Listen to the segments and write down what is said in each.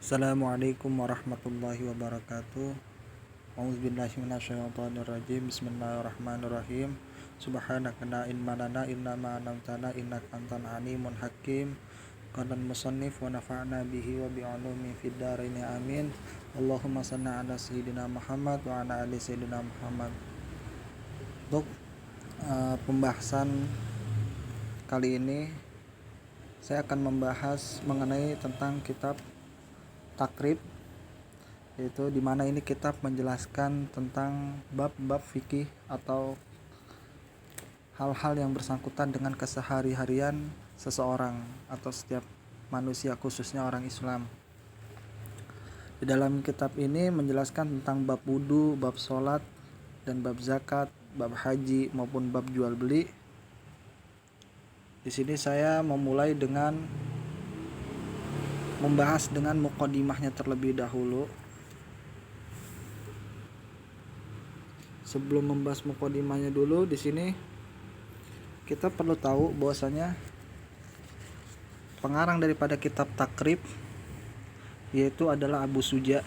Assalamualaikum warahmatullahi wabarakatuh. A'udzubillahi minasyaitonirrajim. Bismillahirrahmanirrahim. Subhanaka la ilma lana illa ma 'allamtana innaka antal alimul hakim. Qala al-musannif wa nafa'na bihi wa bi 'ulumi fid dharain amin. Allahumma shalli ala sayyidina Muhammad wa ala ali sayyidina Muhammad. Untuk pembahasan kali ini saya akan membahas mengenai tentang kitab Takrib, yaitu di mana ini kitab menjelaskan tentang bab-bab fikih atau hal-hal yang bersangkutan dengan kesehari-harian seseorang atau setiap manusia, khususnya orang Islam. Di dalam kitab ini menjelaskan tentang bab wudu, bab sholat, dan bab zakat, bab haji maupun bab jual beli. Di sini saya memulai dengan membahas dengan muqaddimahnya terlebih dahulu. Sebelum membahas muqaddimahnya dulu, di sini kita perlu tahu bahwasanya pengarang daripada kitab Takrib yaitu adalah Abu Suja.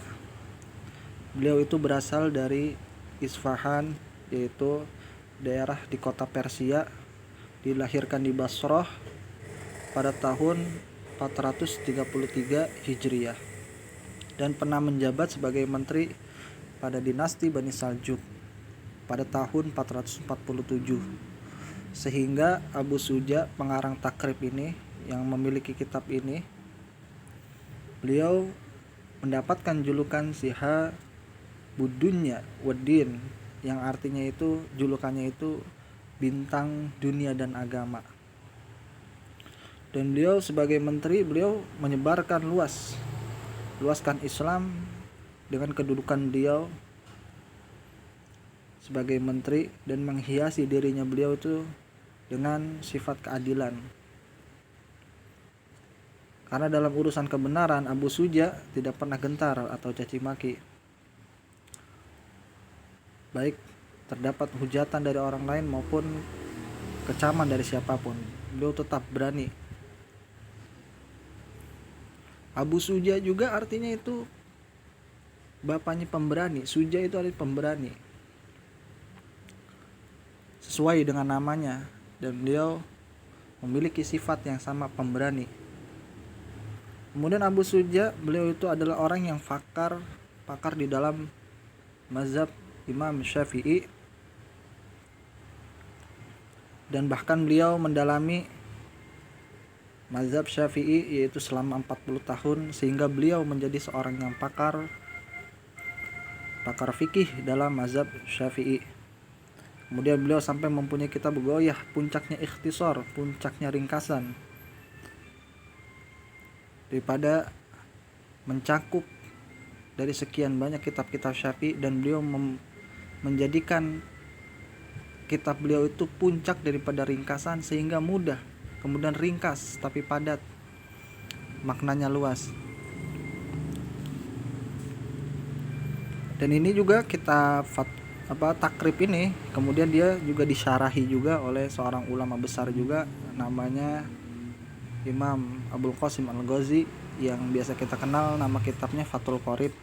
Beliau itu berasal dari Isfahan, yaitu daerah di kota Persia. Dilahirkan di Basrah pada tahun 433 Hijriah dan pernah menjabat sebagai menteri pada dinasti Bani Saljuk pada tahun 447. Sehingga Abu Suja, pengarang Takrib ini, yang memiliki kitab ini, beliau mendapatkan julukan Siha Budunya Waddin, yang artinya itu, julukannya itu bintang dunia dan agama. Dan beliau sebagai menteri, beliau menyebarkan luaskan Islam dengan kedudukan beliau sebagai menteri, dan menghiasi dirinya beliau itu dengan sifat keadilan. Karena dalam urusan kebenaran, Abu Suja tidak pernah gentar atau caci maki. Baik terdapat hujatan dari orang lain maupun kecaman dari siapapun, beliau tetap berani. Abu Suja juga artinya itu bapaknya pemberani. Suja itu artinya pemberani, sesuai dengan namanya, dan beliau memiliki sifat yang sama, pemberani. Kemudian Abu Suja, beliau itu adalah orang yang pakar di dalam mazhab Imam Syafi'i, dan bahkan beliau mendalami mazhab Syafi'i yaitu selama 40 tahun, sehingga beliau menjadi seorang yang pakar fikih dalam mazhab Syafi'i. Kemudian beliau sampai mempunyai kitab Ghoyah, puncaknya ikhtisar, puncaknya ringkasan daripada mencakup dari sekian banyak kitab-kitab Syafi'i, dan beliau menjadikan kitab beliau itu puncak daripada ringkasan, sehingga mudah, kemudian ringkas tapi padat, maknanya luas. Dan ini juga kitab Takrib ini kemudian dia juga disyarahi juga oleh seorang ulama besar juga, namanya Imam Abul Qasim Al-Ghazi, yang biasa kita kenal nama kitabnya Fathul Qorib.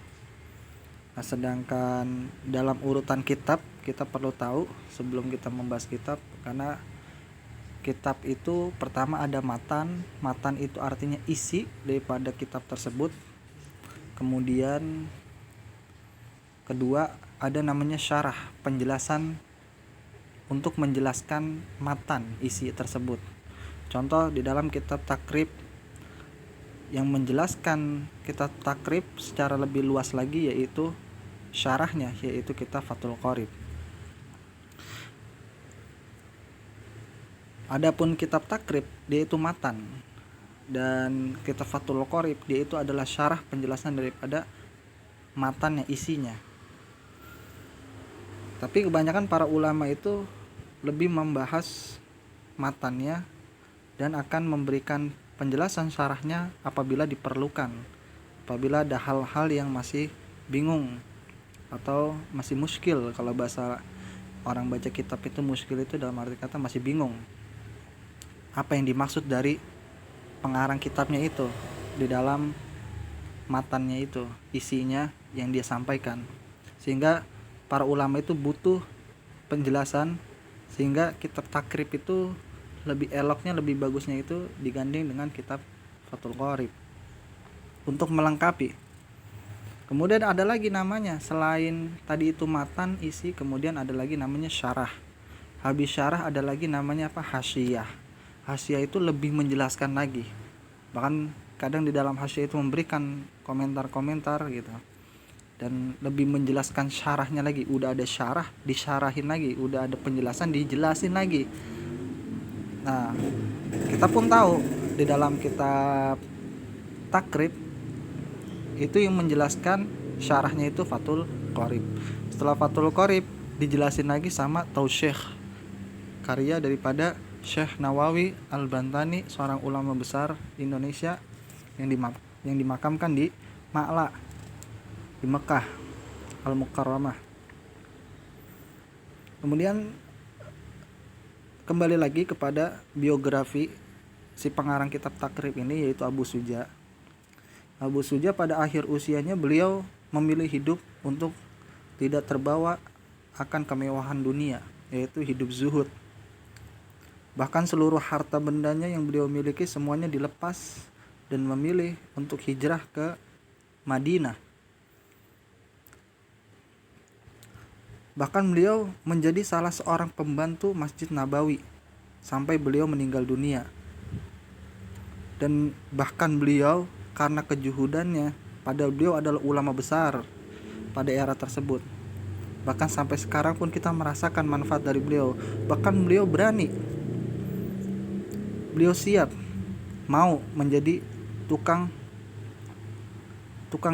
Nah, sedangkan dalam urutan kitab, kita perlu tahu sebelum kita membahas kitab, karena kitab itu pertama ada matan itu artinya isi daripada kitab tersebut. Kemudian kedua ada namanya syarah, penjelasan untuk menjelaskan matan isi tersebut. Contoh di dalam kitab Takrib yang menjelaskan kitab Takrib secara lebih luas lagi, yaitu syarahnya, yaitu kitab Fathul Qorib. Adapun kitab Takrib dia itu matan, dan kitab Fathul Qorib dia itu adalah syarah, penjelasan daripada matannya, isinya. Tapi kebanyakan para ulama itu lebih membahas matannya dan akan memberikan penjelasan syarahnya apabila diperlukan, apabila ada hal-hal yang masih bingung atau masih muskil. Kalau bahasa orang baca kitab itu muskil itu dalam arti kata masih bingung apa yang dimaksud dari pengarang kitabnya itu di dalam matannya itu, isinya yang dia sampaikan. Sehingga para ulama itu butuh penjelasan, sehingga kitab takrib itu lebih eloknya, lebih bagusnya itu digandeng dengan kitab Fathul Qorib untuk melengkapi. Kemudian ada lagi namanya, selain tadi itu matan, isi, kemudian ada lagi namanya syarah. Habis syarah ada lagi namanya apa? Hasyiyah. Hasyiyah itu lebih menjelaskan lagi. Bahkan kadang di dalam hasyiyah itu memberikan komentar-komentar gitu. Dan lebih menjelaskan syarahnya lagi. Udah ada syarah, disyarahin lagi. Udah ada penjelasan, dijelasin lagi. Nah, kita pun tahu di dalam kitab takrib itu yang menjelaskan syarahnya itu Fathul Qorib. Setelah Fathul Qorib dijelasin lagi sama Tausyekh, karya daripada Syekh Nawawi Al-Bantani, seorang ulama besar di Indonesia yang dimakamkan di Ma'la di Mekah Al-Mukarramah. Kemudian kembali lagi kepada biografi si pengarang kitab takrib ini, yaitu Abu Suja. Abu Suja pada akhir usianya beliau memilih hidup untuk tidak terbawa akan kemewahan dunia, yaitu hidup zuhud. Bahkan seluruh harta bendanya yang beliau miliki semuanya dilepas dan memilih untuk hijrah ke Madinah. Bahkan beliau menjadi salah seorang pembantu Masjid Nabawi sampai beliau meninggal dunia. Dan bahkan beliau karena kejuhudannya, padahal beliau adalah ulama besar pada era tersebut. Bahkan sampai sekarang pun kita merasakan manfaat dari beliau. Bahkan beliau berani, beliau siap mau menjadi tukang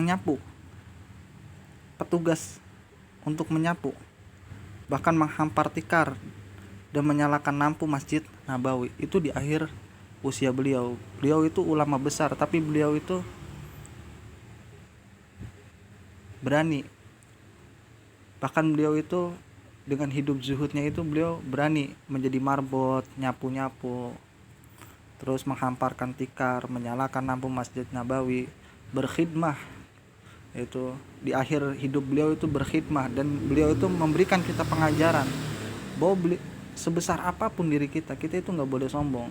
nyapu, petugas untuk menyapu, bahkan menghampar tikar dan menyalakan lampu Masjid Nabawi. Itu di akhir usia beliau. Beliau itu ulama besar, tapi beliau itu berani. Bahkan beliau itu dengan hidup zuhudnya itu beliau berani menjadi marbot, nyapu-nyapu, terus menghamparkan tikar, menyalakan lampu Masjid Nabawi, berkhidmah. Itu di akhir hidup beliau itu berkhidmah, dan beliau itu memberikan kita pengajaran bahwa sebesar apapun diri kita itu nggak boleh sombong.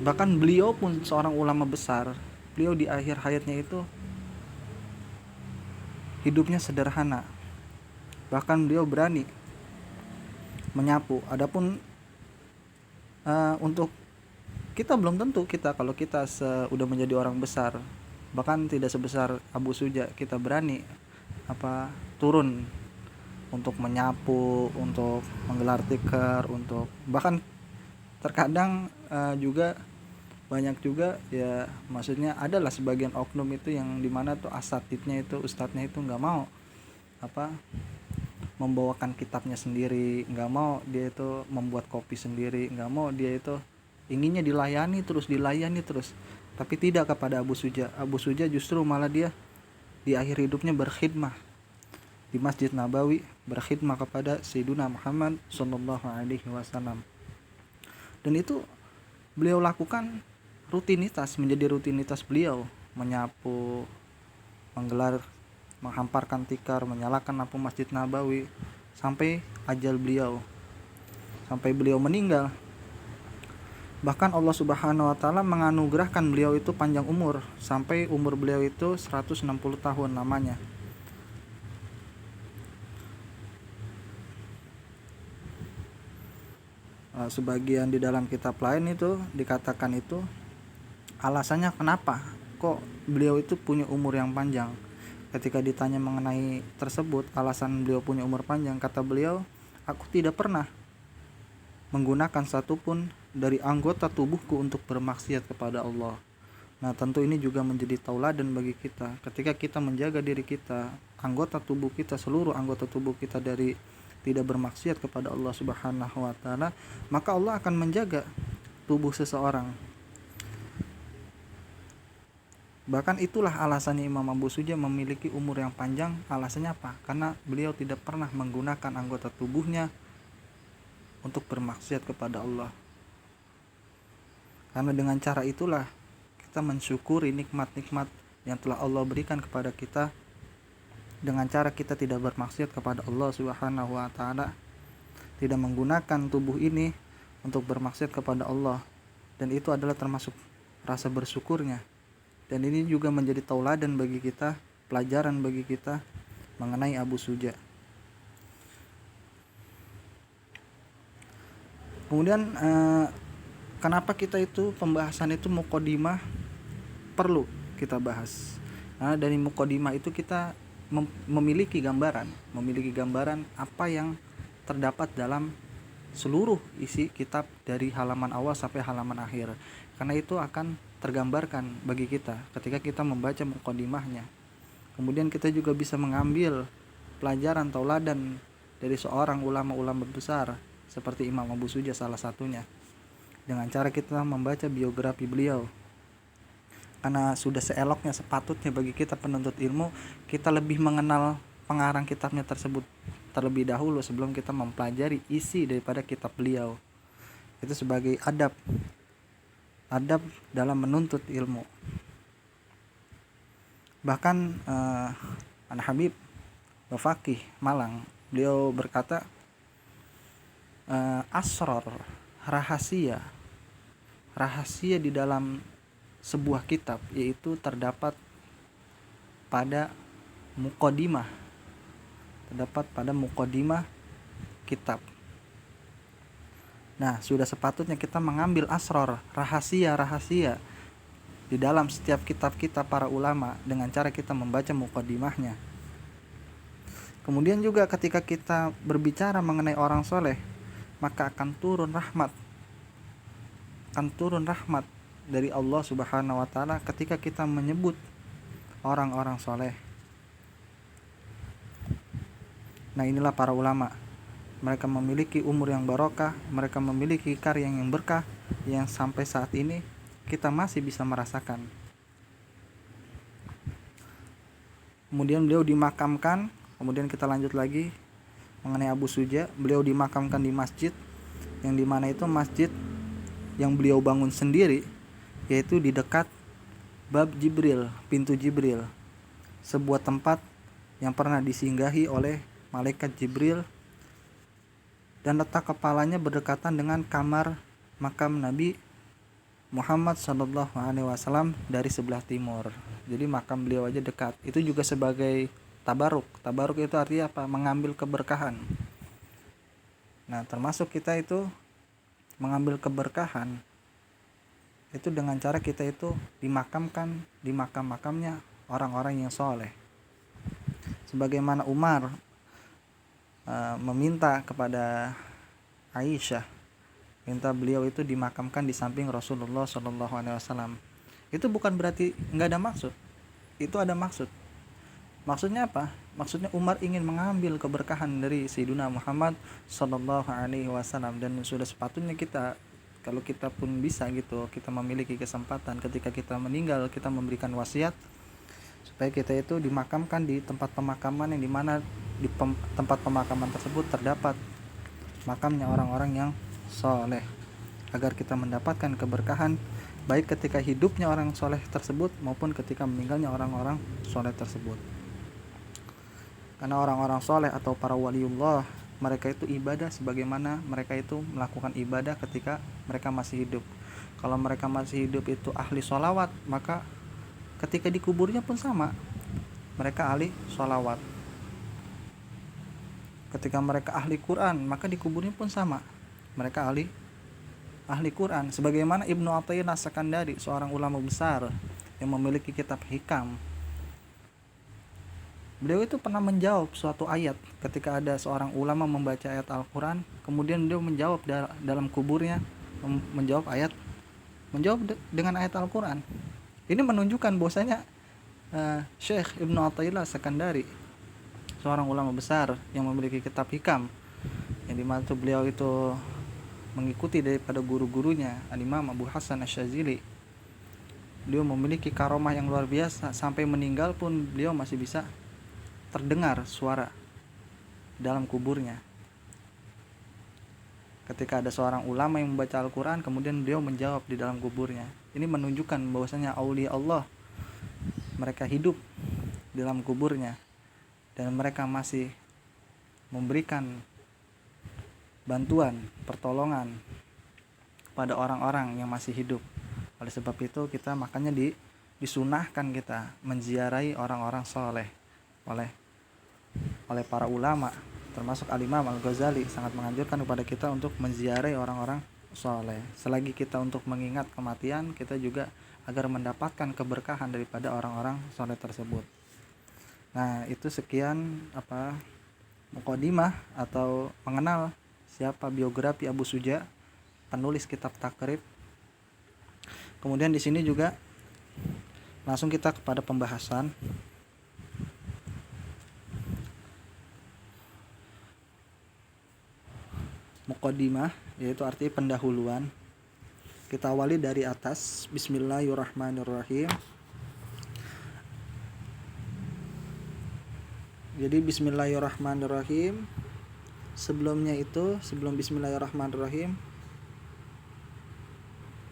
Bahkan beliau pun seorang ulama besar, beliau di akhir hayatnya itu hidupnya sederhana. Bahkan beliau berani menyapu. Adapun untuk kita belum tentu kalau kita udah menjadi orang besar, bahkan tidak sebesar Abu Suja, kita berani turun untuk menyapu, untuk menggelar tikar, untuk bahkan terkadang juga banyak juga ya, maksudnya adalah sebagian oknum itu yang dimana tuh asatidnya itu, ustadznya itu nggak mau membawakan kitabnya sendiri, nggak mau dia itu membuat kopi sendiri, nggak mau dia itu inginnya dilayani terus, tapi tidak kepada Abu Suja. Abu Suja justru malah dia di akhir hidupnya berkhidmah di Masjid Nabawi, berkhidmah kepada Sayyiduna Muhammad Sallallahu Alaihi Wasallam. Dan itu beliau lakukan menjadi rutinitas beliau, menyapu, menghamparkan tikar, menyalakan lampu Masjid Nabawi sampai ajal beliau, sampai beliau meninggal. Bahkan Allah Subhanahu wa taala menganugerahkan beliau itu panjang umur, sampai umur beliau itu 160 tahun namanya. Sebagian di dalam kitab lain itu dikatakan itu alasannya kenapa kok beliau itu punya umur yang panjang. Ketika ditanya mengenai tersebut, alasan beliau punya umur panjang, kata beliau, aku tidak pernah menggunakan satupun dari anggota tubuhku untuk bermaksiat kepada Allah. Nah, tentu ini juga menjadi tauladan bagi kita. Ketika kita menjaga diri kita, seluruh anggota tubuh kita dari tidak bermaksiat kepada Allah Subhanahu wa taala, maka Allah akan menjaga tubuh seseorang. Bahkan itulah alasannya Imam Abu Suja memiliki umur yang panjang. Alasannya apa? Karena beliau tidak pernah menggunakan anggota tubuhnya untuk bermaksiat kepada Allah. Karena dengan cara itulah kita mensyukuri nikmat-nikmat yang telah Allah berikan kepada kita dengan cara kita tidak bermaksiat kepada Allah Subhanahu wa taala, tidak menggunakan tubuh ini untuk bermaksiat kepada Allah, dan itu adalah termasuk rasa bersyukurnya. Dan ini juga menjadi tauladan bagi kita, pelajaran bagi kita mengenai Abu Suja. Kemudian kenapa kita itu pembahasan itu muqaddimah perlu kita bahas? Nah, dari muqaddimah itu kita memiliki gambaran apa yang terdapat dalam seluruh isi kitab dari halaman awal sampai halaman akhir. Karena itu akan tergambarkan bagi kita ketika kita membaca muqaddimahnya. Kemudian kita juga bisa mengambil pelajaran tauladan dari seorang ulama-ulama besar seperti Imam Abu Suja salah satunya, dengan cara kita membaca biografi beliau. Karena sudah seeloknya, sepatutnya bagi kita penuntut ilmu, kita lebih mengenal pengarang kitabnya tersebut terlebih dahulu sebelum kita mempelajari isi daripada kitab beliau. Itu sebagai adab dalam menuntut ilmu. Bahkan An Habib Wafaqih Malang, beliau berkata, asrar, rahasia di dalam sebuah kitab yaitu terdapat pada muqaddimah, kitab. Nah, sudah sepatutnya kita mengambil asrar, rahasia di dalam setiap kitab-kitab para ulama dengan cara kita membaca muqaddimahnya. Kemudian juga ketika kita berbicara mengenai orang soleh, maka akan turun rahmat dari Allah Subhanahu wa taala ketika kita menyebut orang-orang soleh. Nah, inilah para ulama. Mereka memiliki umur yang barokah, mereka memiliki karya yang berkah yang sampai saat ini kita masih bisa merasakan. Kemudian beliau dimakamkan, kemudian kita lanjut lagi mengenai Abu Suja. Beliau dimakamkan di masjid yang dimana itu masjid yang beliau bangun sendiri, yaitu di dekat bab Jibril, pintu Jibril, sebuah tempat yang pernah disinggahi oleh malaikat Jibril, dan letak kepalanya berdekatan dengan kamar makam Nabi Muhammad SAW dari sebelah timur. Jadi makam beliau aja dekat. Itu juga sebagai tabaruk. Tabaruk itu artinya apa? Mengambil keberkahan. Nah, termasuk kita itu mengambil keberkahan itu dengan cara kita itu dimakamkan di makam-makamnya orang-orang yang soleh. Sebagaimana Umar meminta kepada Aisyah, minta beliau itu dimakamkan di samping Rasulullah SAW. Itu bukan berarti nggak ada maksud. Itu ada maksud. Maksudnya apa? Maksudnya Umar ingin mengambil keberkahan dari Sayyidina Muhammad SAW, dan sudah sepatutnya kita, kalau kita pun bisa gitu, kita memiliki kesempatan ketika kita meninggal, kita memberikan wasiat supaya kita itu dimakamkan di tempat pemakaman yang dimana di tempat pemakaman tersebut terdapat makamnya orang-orang yang soleh, agar kita mendapatkan keberkahan baik ketika hidupnya orang soleh tersebut maupun ketika meninggalnya orang-orang soleh tersebut. Karena orang-orang soleh atau para waliullah, mereka itu ibadah sebagaimana mereka itu melakukan ibadah ketika mereka masih hidup. Kalau mereka masih hidup itu ahli sholawat, maka ketika dikuburnya pun sama, mereka ahli sholawat. Ketika mereka ahli Quran, maka dikuburnya pun sama, mereka ahli Quran. Sebagaimana Ibnu Athaillah As-Sakandari, seorang ulama besar yang memiliki kitab hikam, beliau itu pernah menjawab suatu ayat ketika ada seorang ulama membaca ayat Al-Quran, kemudian beliau menjawab dalam kuburnya, menjawab dengan ayat Al-Quran. Ini menunjukkan bahwasanya Syekh Ibnu Athaillah As-Sakandari, seorang ulama besar yang memiliki kitab hikam, yang dimana beliau itu mengikuti daripada guru-gurunya Al-Imam Abu Hasan Asy-Syadzili. Beliau memiliki karomah yang luar biasa, sampai meninggal pun beliau masih bisa terdengar suara dalam kuburnya. Ketika ada seorang ulama yang membaca Al-Quran, kemudian beliau menjawab di dalam kuburnya. Ini menunjukkan bahwasanya aulia Allah mereka hidup dalam kuburnya dan mereka masih memberikan bantuan, pertolongan pada orang-orang yang masih hidup. Oleh sebab itu kita makanya disunahkan kita menziarahi orang-orang soleh. Oleh para ulama, termasuk Al-Imam Al-Ghazali sangat menganjurkan kepada kita untuk menziarahi orang-orang soleh. Selagi kita untuk mengingat kematian, kita juga agar mendapatkan keberkahan daripada orang-orang soleh tersebut. Nah, itu sekian mukadimah atau mengenal siapa biografi Abu Suja, penulis kitab Takrib. Kemudian di sini juga langsung kita kepada pembahasan. Mukadimah yaitu arti pendahuluan. Kita awali dari atas. Bismillahirrahmanirrahim. Jadi bismillahirrahmanirrahim. Sebelum bismillahirrahmanirrahim,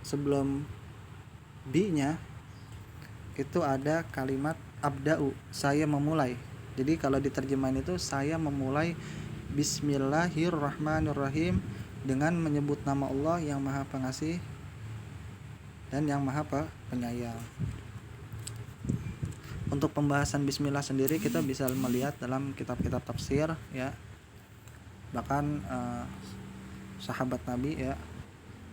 sebelum bi-nya itu ada kalimat abda'u, saya memulai. Jadi kalau diterjemahin itu saya memulai bismillahirrahmanirrahim dengan menyebut nama Allah yang Maha Pengasih dan yang Maha Penyayang. Untuk pembahasan bismillah sendiri kita bisa melihat dalam kitab-kitab tafsir ya. Bahkan sahabat Nabi ya,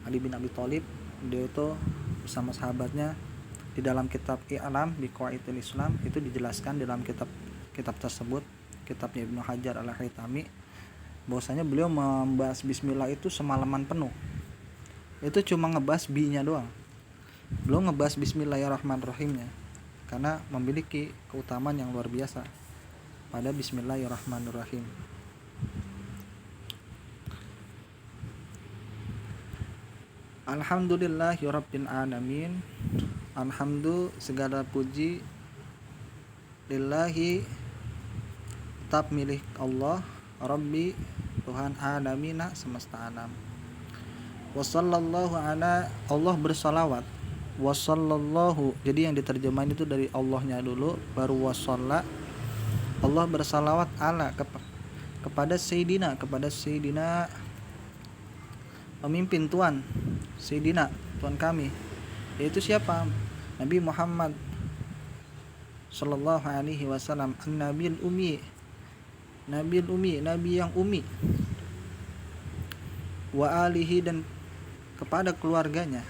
Ali bin Abi Thalib, dia itu bersama sahabatnya di dalam kitab I'lam bi Qawaidil Islam itu dijelaskan dalam kitab tersebut, kitabnya Ibnu Hajar Al-Haytami, bahwasanya beliau membahas bismillah itu semalaman penuh. Itu cuma ngebahas bi-nya doang. Belum ngebahas bismillahirrahmanirrahimnya karena memiliki keutamaan yang luar biasa pada bismillahirrahmanirrahim. Alhamdulillahirabbil alamin. Alhamdu segala puji lillahi tetap milik Allah, Rabbi Tuhan alamina semesta alam. Wassallallahu ala, Allah bersalawat. Wassallallahu, jadi yang diterjemahin itu dari Allahnya dulu baru wassalla. Allah bersalawat ala kepada Sayyidina pemimpin Tuhan, Sayyidina Tuhan kami, yaitu siapa? Nabi Muhammad sallallahu alaihi wasallam, Nabi yang ummi, wa alihi, dan kepada keluarganya,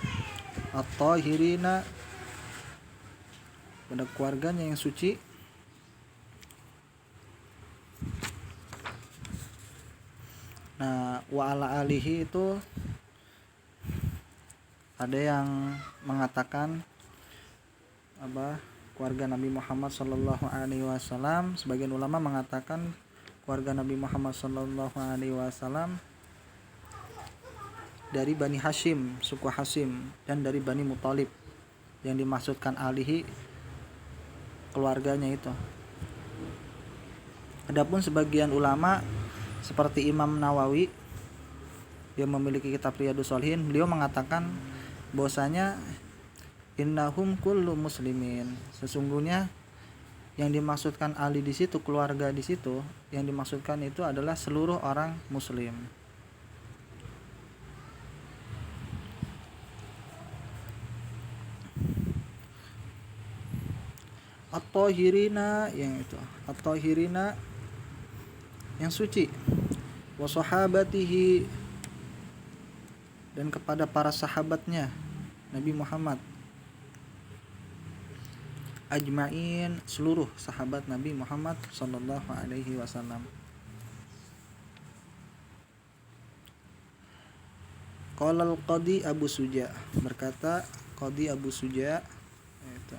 at-tahirina, pada keluarganya yang suci, nah wa ala alihi itu ada yang mengatakan keluarga Nabi Muhammad sallallahu alaihi wasallam. Sebagian ulama mengatakan keluarga Nabi Muhammad sallallahu alaihi wasallam dari Bani Hashim, suku Hashim, dan dari Bani Muthalib. Yang dimaksudkan alihi keluarganya itu. Adapun sebagian ulama seperti Imam Nawawi yang memiliki kitab Riyadhus Shalihin, beliau mengatakan bahwasanya innahum kullu muslimin, sesungguhnya yang dimaksudkan ali di situ, keluarga di situ, yang dimaksudkan itu adalah seluruh orang muslim. At-tahirina, yang itu at-tahirina yang suci, wa sahabatihi, dan kepada para sahabatnya Nabi Muhammad, ajma'in, seluruh sahabat Nabi Muhammad sallallahu alaihi wasallam. Qala al-Qadi Abu Suja, berkata Qadi Abu Suja, itu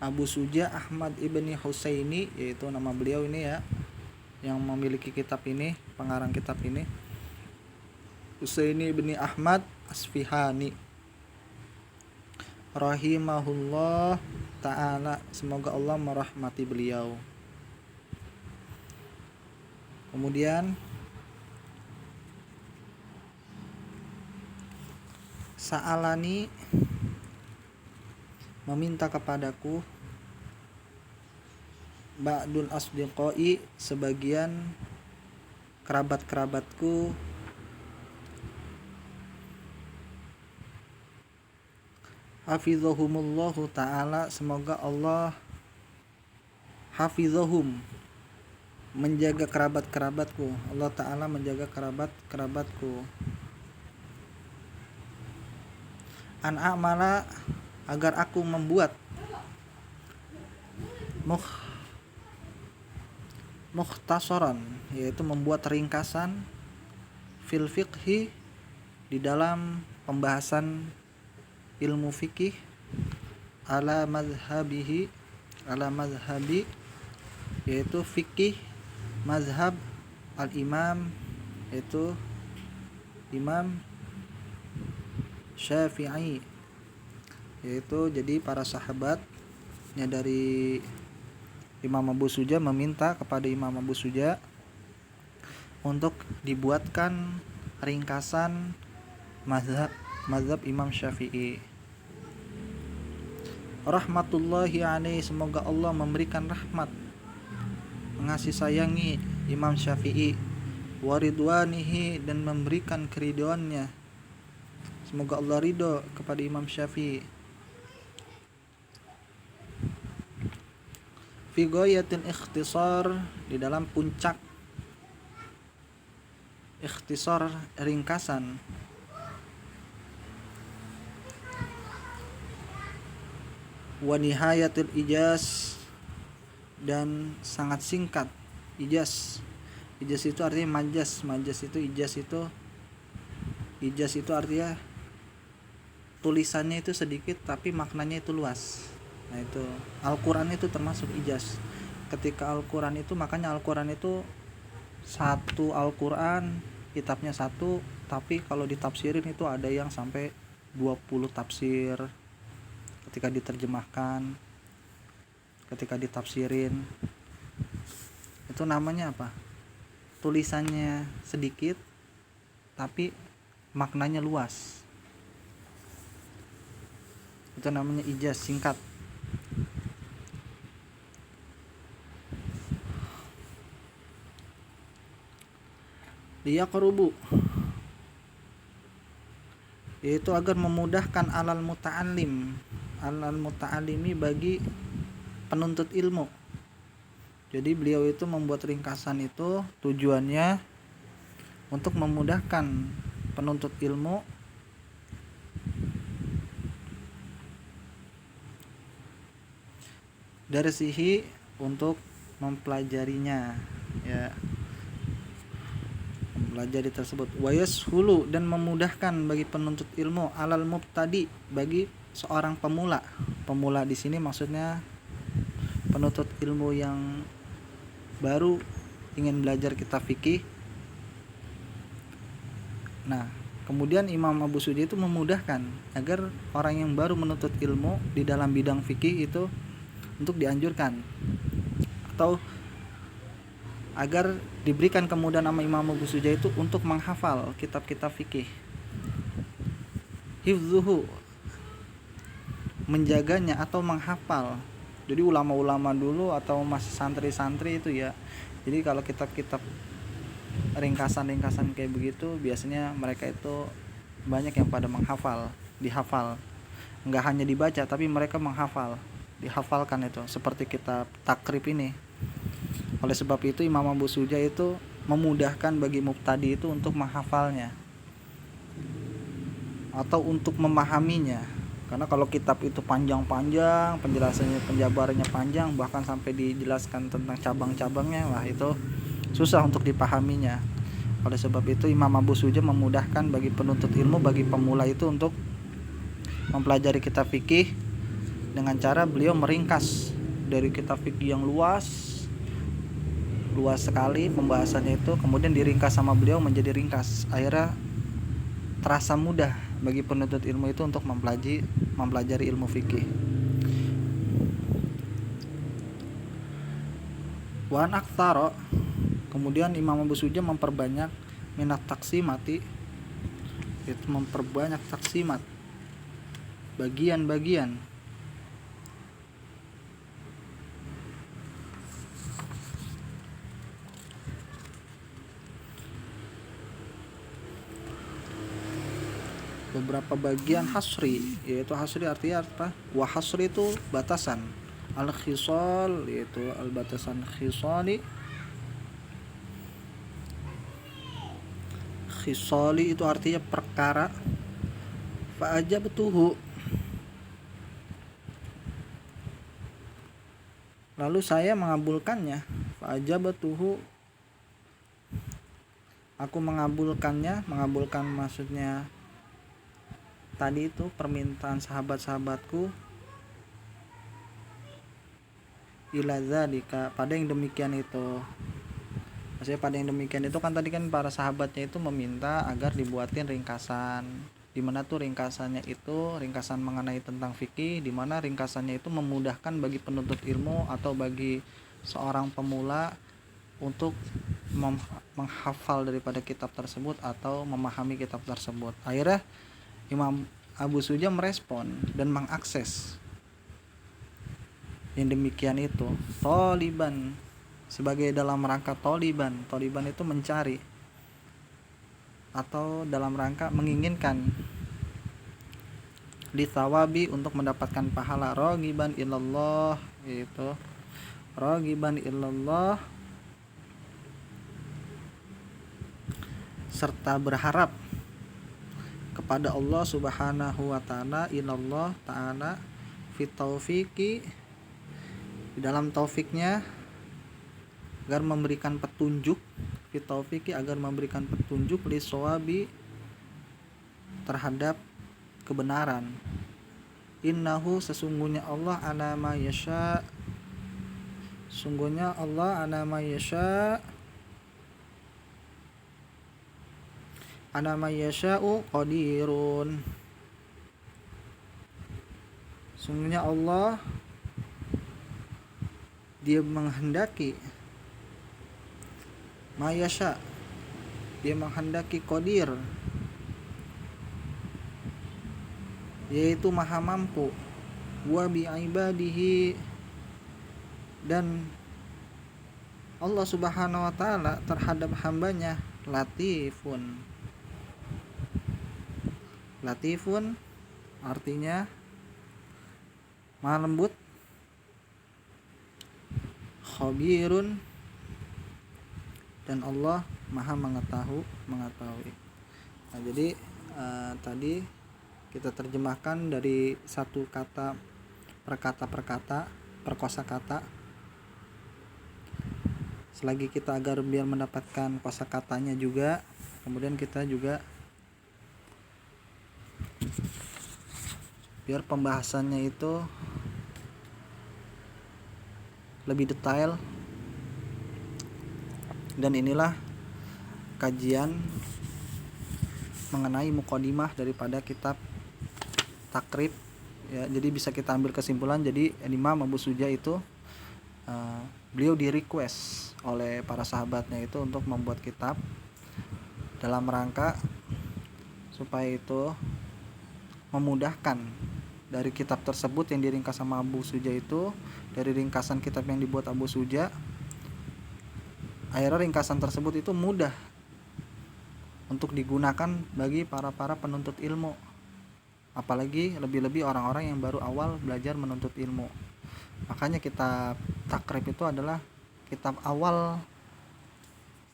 Abu Suja Ahmad ibni Husaini, yaitu nama beliau ini ya, yang memiliki kitab ini, pengarang kitab ini, Husaini ibni Ahmad Asfihani, rahimahullah ta'ala, semoga Allah merahmati beliau. Kemudian Sa'alani meminta kepadaku, ba'dul asdiqai sebagian kerabat-kerabatku, hafizahumullahu ta'ala, semoga Allah hafizahum menjaga kerabat-kerabatku, Allah ta'ala menjaga kerabat-kerabatku, an a'mala agar aku membuat mukhtasaran, yaitu membuat ringkasan, fil fiqhi di dalam pembahasan ilmu fikih, ala mazhabi, yaitu fikih mazhab al-imam, yaitu Imam Syafi'i, yaitu jadi para sahabatnya dari Imam Abu Suja meminta kepada Imam Abu Suja untuk dibuatkan ringkasan mazhab Imam Syafi'i. Rahmatullahi alaihi, semoga Allah memberikan rahmat, mengasih sayangi Imam Syafi'i, waridwanihi, dan memberikan keridhoannya, semoga Allah ridho kepada Imam Syafi'i. Fi ghayatil ikhtisar, di dalam puncak ikhtisar ringkasan, wa nihayatil ijaz, dan sangat singkat ijaz. Ijaz itu artinya majaz itu ijaz itu artinya tulisannya itu sedikit tapi maknanya itu luas. Nah, itu Al-Qur'an itu termasuk ijaz. Ketika Al-Qur'an itu, makanya Al-Qur'an itu satu Al-Qur'an kitabnya satu, tapi kalau ditafsirin itu ada yang sampai 20 tafsir ketika diterjemahkan, ketika ditafsirin. Itu namanya apa? Tulisannya sedikit tapi maknanya luas. Itu namanya ijaz, singkat. Liyaqrubu, yaitu agar memudahkan alal muta'allimi, bagi penuntut ilmu. Jadi beliau itu membuat ringkasan itu tujuannya untuk memudahkan penuntut ilmu dari sisi untuk mempelajarinya, ya, mempelajari tersebut. Wa yashulu, dan memudahkan bagi penuntut ilmu, alal mubtadi, bagi seorang pemula. Pemula di sini maksudnya penuntut ilmu yang baru ingin belajar kitab fikih. Nah, kemudian Imam Abu Suja itu memudahkan agar orang yang baru menuntut ilmu di dalam bidang fikih itu untuk dianjurkan, atau agar diberikan kemudahan sama Imam Abu Suja itu untuk menghafal kitab-kitab fikih. Hifzuhu, menjaganya atau menghafal. Jadi ulama-ulama dulu atau masih santri-santri itu ya, jadi kalau kitab-kitab ringkasan-ringkasan kayak begitu, biasanya mereka itu banyak yang pada dihafal. Enggak hanya dibaca tapi mereka menghafal, dihafalkan itu, seperti kitab takrib ini. Oleh sebab itu Imam Abu Suja itu memudahkan bagi mubtadi itu untuk menghafalnya atau untuk memahaminya. Karena kalau kitab itu panjang-panjang, penjelasannya, penjabarannya panjang, bahkan sampai dijelaskan tentang cabang-cabangnya, wah itu susah untuk dipahaminya. Oleh sebab itu Imam Abu Suja memudahkan bagi penuntut ilmu, bagi pemula itu untuk mempelajari kitab fikih dengan cara beliau meringkas dari kitab fikih yang luas sekali pembahasannya itu, kemudian diringkas sama beliau menjadi ringkas. Akhirnya terasa mudah bagi penuntut ilmu itu untuk mempelajari ilmu fikih. Wan aktsara, kemudian Imam Abu Suja memperbanyak minat taksimati, itu memperbanyak taksimat, bagian-bagian. Beberapa bagian hasri, yaitu hasri artinya apa? Wa hasri itu batasan. Al khisal yaitu al batasan khisali. Khisali itu artinya perkara. Fa ajabtuhu, lalu saya mengabulkannya. Fa ajabtuhu, aku mengabulkannya. Mengabulkan maksudnya tadi itu permintaan sahabat-sahabatku, ila dzalika, pada yang demikian itu. Maksudnya pada yang demikian itu kan tadi kan para sahabatnya itu meminta agar dibuatin ringkasan, dimana tuh ringkasannya itu ringkasan mengenai tentang fikih, dimana ringkasannya itu memudahkan bagi penuntut ilmu atau bagi seorang pemula untuk menghafal daripada kitab tersebut atau memahami kitab tersebut. Akhirnya Imam Abu Suja merespon dan mengakses yang demikian itu toliban, sebagai dalam rangka toliban itu mencari atau dalam rangka menginginkan, dithawabi untuk mendapatkan pahala, rogiban ilallah, itu rogiban ilallah, serta berharap kepada Allah Subhanahu wa taala, ilallah taala fit taufiqi, di dalam taufiknya, agar memberikan petunjuk, fit taufiqi, agar memberikan petunjuk, li shawabi, terhadap kebenaran. Innahu, sesungguhnya Allah, ala ma yasha, sungguhnya Allah ala ma yasha, ala ma yasha'u qadirun, sungguhnya Allah dia menghendaki, ma yasha, dia menghendaki, qadir yaitu maha mampu, wa bi ibadihi, dan Allah Subhanahu wa taala terhadap hambanya latifun. Latifun artinya maha lembut, khabirun, dan Allah maha mengetahui. Nah, jadi tadi kita terjemahkan dari satu kata per kata per kosakata. Selagi kita agar biar mendapatkan kosakatanya juga, kemudian kita juga biar pembahasannya itu lebih detail. Dan inilah kajian mengenai muqaddimah daripada kitab Takrib ya. Jadi bisa kita ambil kesimpulan, jadi Imam Abu Suja itu beliau di request oleh para sahabatnya itu untuk membuat kitab dalam rangka supaya itu memudahkan dari kitab tersebut yang diringkas sama Abu Suja itu, dari ringkasan kitab yang dibuat Abu Suja, akhirnya ringkasan tersebut itu mudah untuk digunakan bagi para penuntut ilmu, apalagi lebih-lebih orang-orang yang baru awal belajar menuntut ilmu. Makanya kitab Takrib itu adalah kitab awal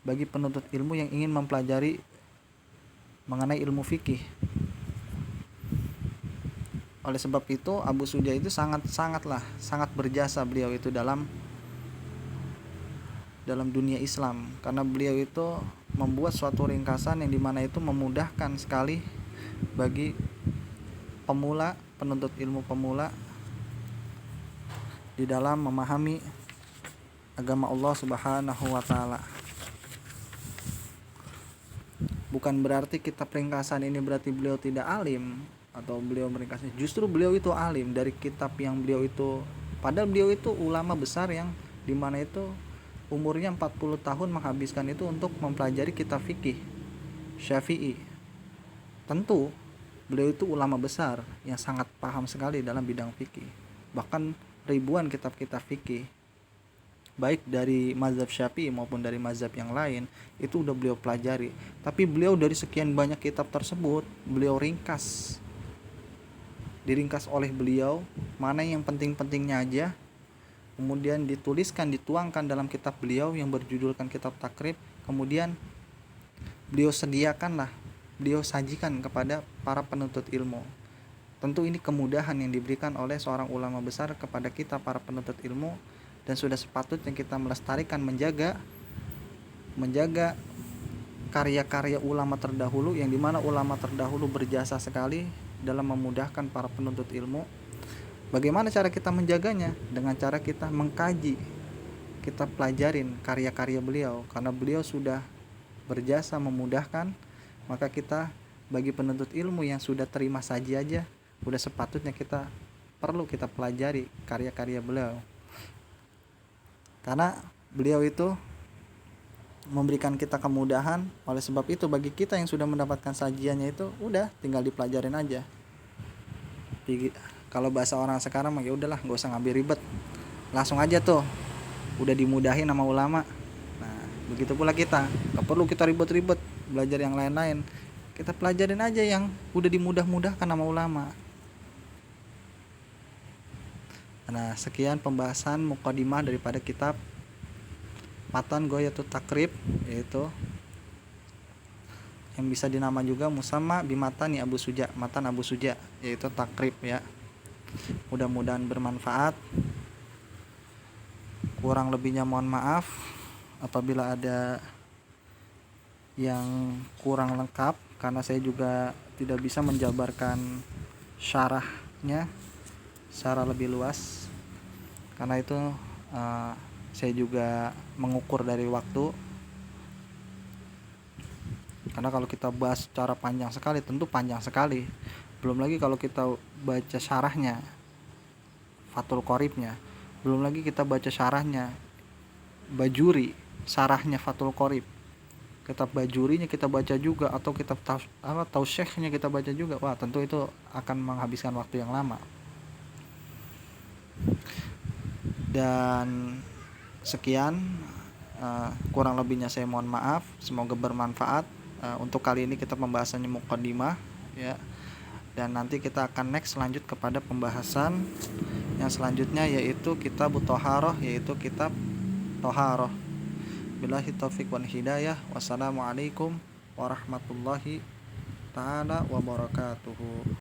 bagi penuntut ilmu yang ingin mempelajari mengenai ilmu fikih. Oleh sebab itu Abu Suja itu sangat berjasa beliau itu dalam dunia Islam, karena beliau itu membuat suatu ringkasan yang dimana itu memudahkan sekali bagi pemula, penuntut ilmu pemula di dalam memahami agama Allah Subhanahu wa taala. Bukan berarti kitab ringkasan ini berarti beliau tidak alim atau beliau meringkasnya, justru beliau itu alim dari kitab yang beliau itu, padahal beliau itu ulama besar yang dimana itu umurnya 40 tahun menghabiskan itu untuk mempelajari kitab fikih Syafi'i. Tentu beliau itu ulama besar yang sangat paham sekali dalam bidang fikih. Bahkan ribuan kitab-kitab fikih baik dari mazhab Syafi'i maupun dari mazhab yang lain itu udah beliau pelajari. Tapi beliau dari sekian banyak kitab tersebut beliau diringkas oleh beliau mana yang penting-pentingnya aja, kemudian dituliskan, dituangkan dalam kitab beliau yang berjudulkan Kitab Takrib. Kemudian beliau sajikan kepada para penuntut ilmu. Tentu ini kemudahan yang diberikan oleh seorang ulama besar kepada kita para penuntut ilmu, dan sudah sepatutnya kita melestarikan, menjaga karya-karya ulama terdahulu, yang dimana ulama terdahulu berjasa sekali dalam memudahkan para penuntut ilmu. Bagaimana cara kita menjaganya? Dengan cara kita mengkaji, kita pelajarin karya-karya beliau, karena beliau sudah berjasa memudahkan. Maka kita bagi penuntut ilmu yang sudah terima saji aja, udah sepatutnya kita pelajari karya-karya beliau, karena beliau itu memberikan kita kemudahan. Oleh sebab itu bagi kita yang sudah mendapatkan sajiannya itu udah tinggal dipelajarin aja. Kalau bahasa orang sekarang mah ya udahlah, gak usah ngambil ribet, langsung aja tuh udah dimudahin sama ulama. Nah begitu pula kita, gak perlu kita ribet-ribet belajar yang lain-lain, kita pelajarin aja yang udah dimudah-mudahkan sama ulama. Nah sekian pembahasan mukadimah daripada kitab Matan Ghoyatul Takrib, yaitu yang bisa dinama juga musamma bimatani Abu Suja, matan Abu Suja, yaitu takrib ya. Mudah-mudahan bermanfaat. Kurang lebihnya mohon maaf apabila ada yang kurang lengkap, karena saya juga tidak bisa menjabarkan syarahnya secara lebih luas. Karena itu saya juga mengukur dari waktu, karena kalau kita bahas secara panjang sekali tentu panjang sekali. Belum lagi kalau kita baca syarahnya Fathul Qoribnya, belum lagi kita baca syarahnya Bajuri, syarahnya Fathul Qorib, kitab Bajurinya kita baca juga, atau kitab Tausyihnya kita baca juga. Wah tentu itu akan menghabiskan waktu yang lama. Dan sekian, kurang lebihnya saya mohon maaf, semoga bermanfaat. Untuk kali ini kita pembahasannya muqaddimah ya, dan nanti kita akan lanjut kepada pembahasan yang selanjutnya, yaitu kitab Thaharah, yaitu kitab Thaharah. Billahi taufiq wal hidayah. Wassalamualaikum warahmatullahi taala wabarakatuh.